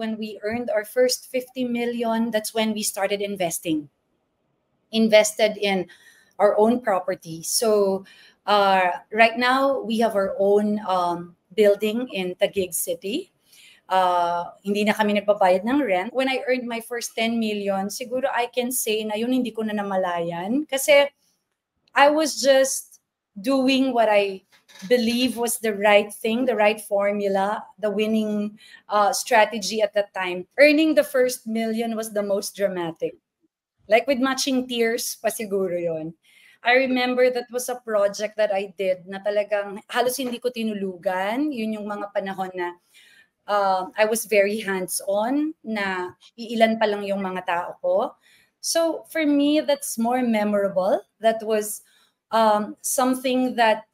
when we earned our first 50 million, that's when we started invested in our own property. So right now, we have our own building in Taguig City. Hindi na kami nagbabayad ng rent. When I earned my first 10 million, siguro I can say na yun hindi ko na namalayan. Kasi I was just doing what I believe was the right thing, the right formula, the winning strategy at that time. Earning the first million was the most dramatic. Like with Matching Tears pa siguro yun. I remember that was a project that I did na talagang halos hindi ko tinulugan. Yun yung mga panahon na I was very hands-on, na iilan pa lang yung mga tao ko. So for me, that's more memorable. That was something that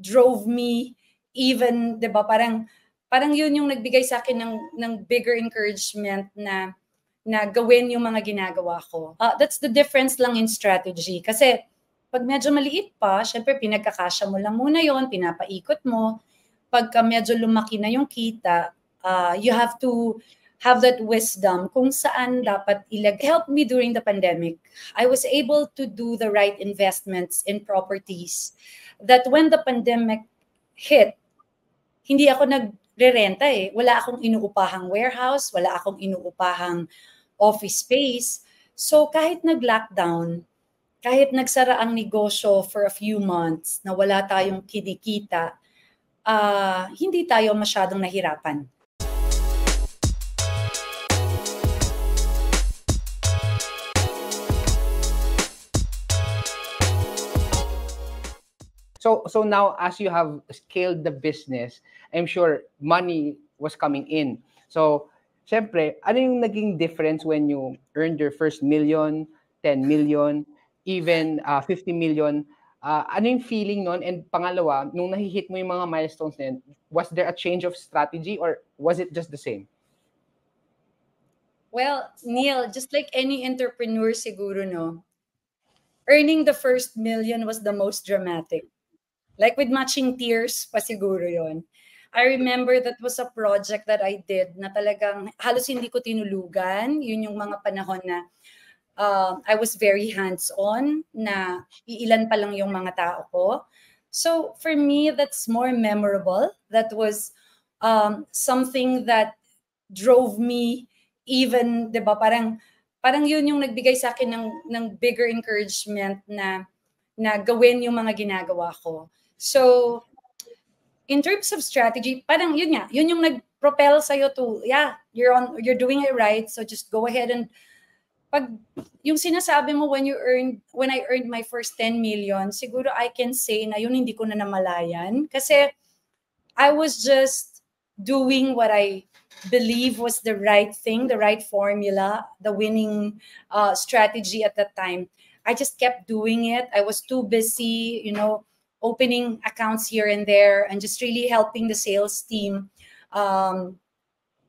drove me even, di ba, parang yun yung nagbigay sa akin ng bigger encouragement na gawin yung mga ginagawa ko. That's the difference lang in strategy. Kasi pag medyo maliit pa, syempre pinagkakasya mo lang muna yon, pinapaikot mo. Pagka medyo lumaki na yung kita, you have to have that wisdom kung saan dapat help me during the pandemic. I was able to do the right investments in properties that when the pandemic hit, hindi ako nagre-renta eh. Wala akong inuupahang warehouse, wala akong inuupahang office space. So kahit nag-lockdown, kahit nagsara ang negosyo for a few months na wala tayong kinikita, hindi tayo masyadong nahirapan. So now, as you have scaled the business, I'm sure money was coming in. So, syempre, ano yung naging difference when you earned your first million, 10 million, even 50 million? Ano yung feeling nun? And pangalawa, nung nahihit mo yung mga milestones na yun, was there a change of strategy or was it just the same? Well, Neil, just like any entrepreneur siguro, no, earning the first million was the most dramatic. Like with Matching Tears pa siguro yon. I remember that was a project that I did na talagang halos hindi ko tinulugan. Yun yung mga panahon na I was very hands-on, na iilan pa lang yung mga tao ko. So for me, that's more memorable. That was something that drove me even, di ba, parang yun yung nagbigay sa akin ng bigger encouragement na gawin yung mga ginagawa ko. So, in terms of strategy, parang yun nga, yun yung nag-propel sa'yo to, yeah, you're doing it right, so just go ahead and pag yung sinasabi mo when I earned my first 10 million, siguro I can say na yun hindi ko na namalayan kasi I was just doing what I believe was the right thing, the right formula, the winning strategy at that time. I just kept doing it. I was too busy, opening accounts here and there and just really helping the sales team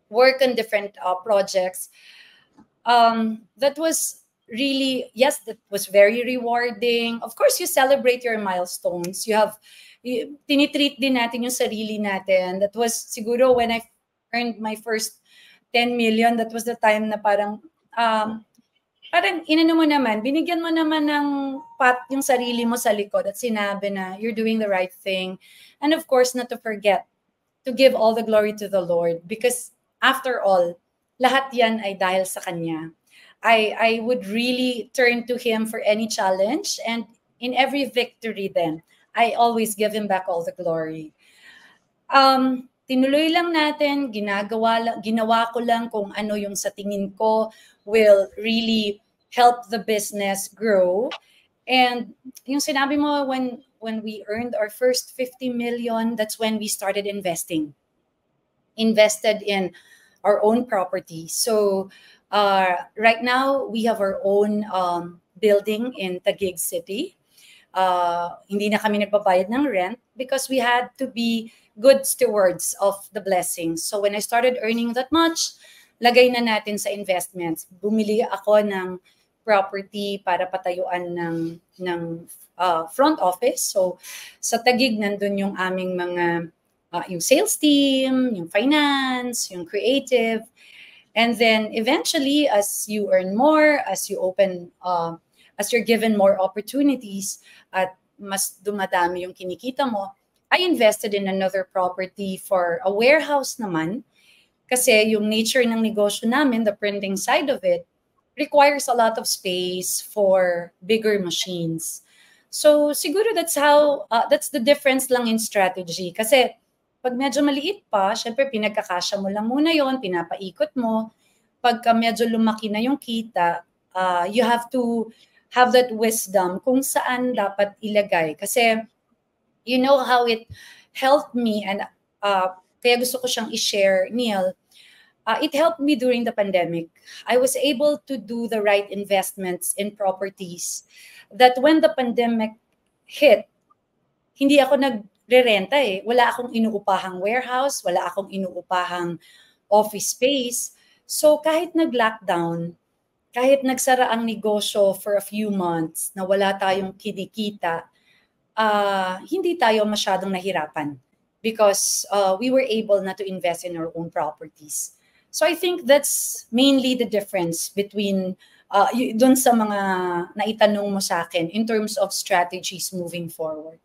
work on different projects. That was really, yes, that was very rewarding. Of course, you celebrate your milestones. Tinitreat din natin yung sarili natin. That was siguro when I earned my first 10 million, that was the time na parang inano mo naman, binigyan mo naman ng pat yung sarili mo sa likod at sinabi na you're doing the right thing. And of course, not to forget to give all the glory to the Lord because after all, lahat yan ay dahil sa Kanya. I would really turn to Him for any challenge and in every victory then, I always give Him back all the glory. Tinuloy lang natin, ginawa ko lang kung ano yung sa tingin ko will really help the business grow. And yung sinabi mo, when we earned our first 50 million, that's when we started invested in our own property. So right now, we have our own building in Taguig City. Hindi na kami nagbabayad ng rent because we had to be good stewards of the blessings. So when I started earning that much, lagay na natin sa investments. Bumili ako ng property para patayuan ng front office. So sa Taguig, nandun yung aming mga, yung sales team, yung finance, yung creative. And then eventually, as you earn more, as you open, as you're given more opportunities at mas dumadami yung kinikita mo, I invested in another property for a warehouse naman. Kasi yung nature ng negosyo namin, the printing side of it, requires a lot of space for bigger machines. So siguro that's the difference lang in strategy. Kasi pag medyo maliit pa, syempre pinagkakasya mo lang muna yon, pinapaikot mo. Pagka medyo lumaki na yung kita, you have to have that wisdom kung saan dapat ilagay. Kasi you know how it helped me, and kaya gusto ko siyang i-share, Neil. It helped me during the pandemic. I was able to do the right investments in properties that when the pandemic hit, hindi ako nagre-renta eh. Wala akong inuupahang warehouse, wala akong inuupahang office space. So kahit nag-lockdown, kahit nagsara ang negosyo for a few months na wala tayong kinikita, hindi tayo masyadong nahirapan because we were able na to invest in our own properties. So I think that's mainly the difference between dun sa mga naitanong mo sa akin in terms of strategies moving forward.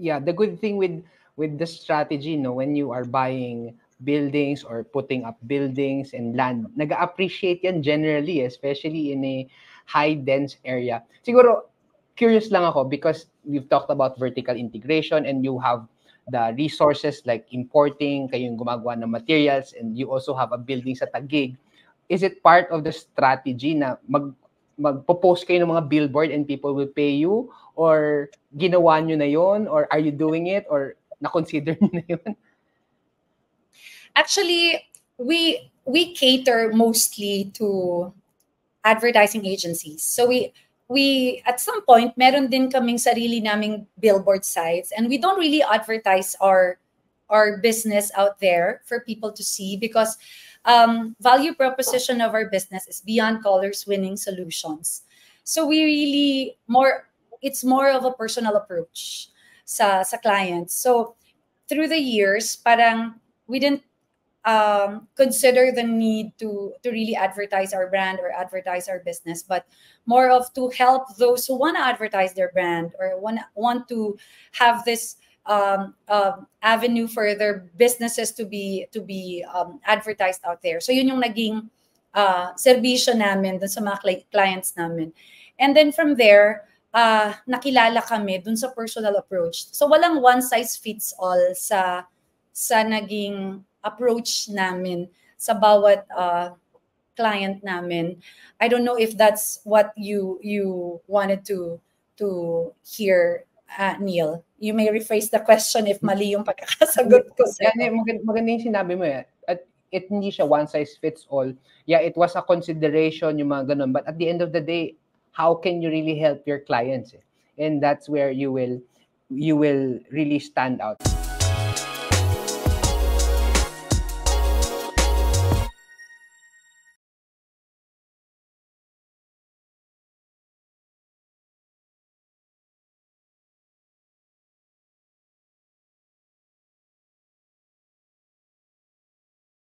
Yeah, the good thing with the strategy, no, when you are buying buildings or putting up buildings and land, nag-appreciate yan generally, especially in a high dense area. Siguro curious lang ako because we've talked about vertical integration and you have the resources like importing, kayong gumagawa ng materials, and you also have a building sa Taguig. Is it part of the strategy na magpo-post kayo ng mga billboard and people will pay you? Or ginawa nyo na yon? Or are you doing it? Or na-consider nyo na yun? Actually, we cater mostly to advertising agencies. So we at some point meron din kaming sarili naming billboard sites, and we don't really advertise our business out there for people to see because value proposition of our business is beyond colors winning solutions. So we really it's more of a personal approach sa clients. So through the years, parang we didn't consider the need to really advertise our brand or advertise our business, but more of to help those who want to advertise their brand or want to have this avenue for their businesses to be advertised out there. So yun yung naging serbisyo namin dun sa mga clients namin. And then from there, nakilala kami dun sa personal approach. So walang one size fits all sa naging approach namin sa bawat client namin. I don't know if that's what you wanted to hear, Neil. You may rephrase the question if mali yung pagkakasagot ko. Maganda yung sinabi mo eh. At hindi siya one size fits all. Yeah, it was a consideration yung mga ganun. But at the end of the day, how can you really help your clients? Eh? And that's where you will really stand out.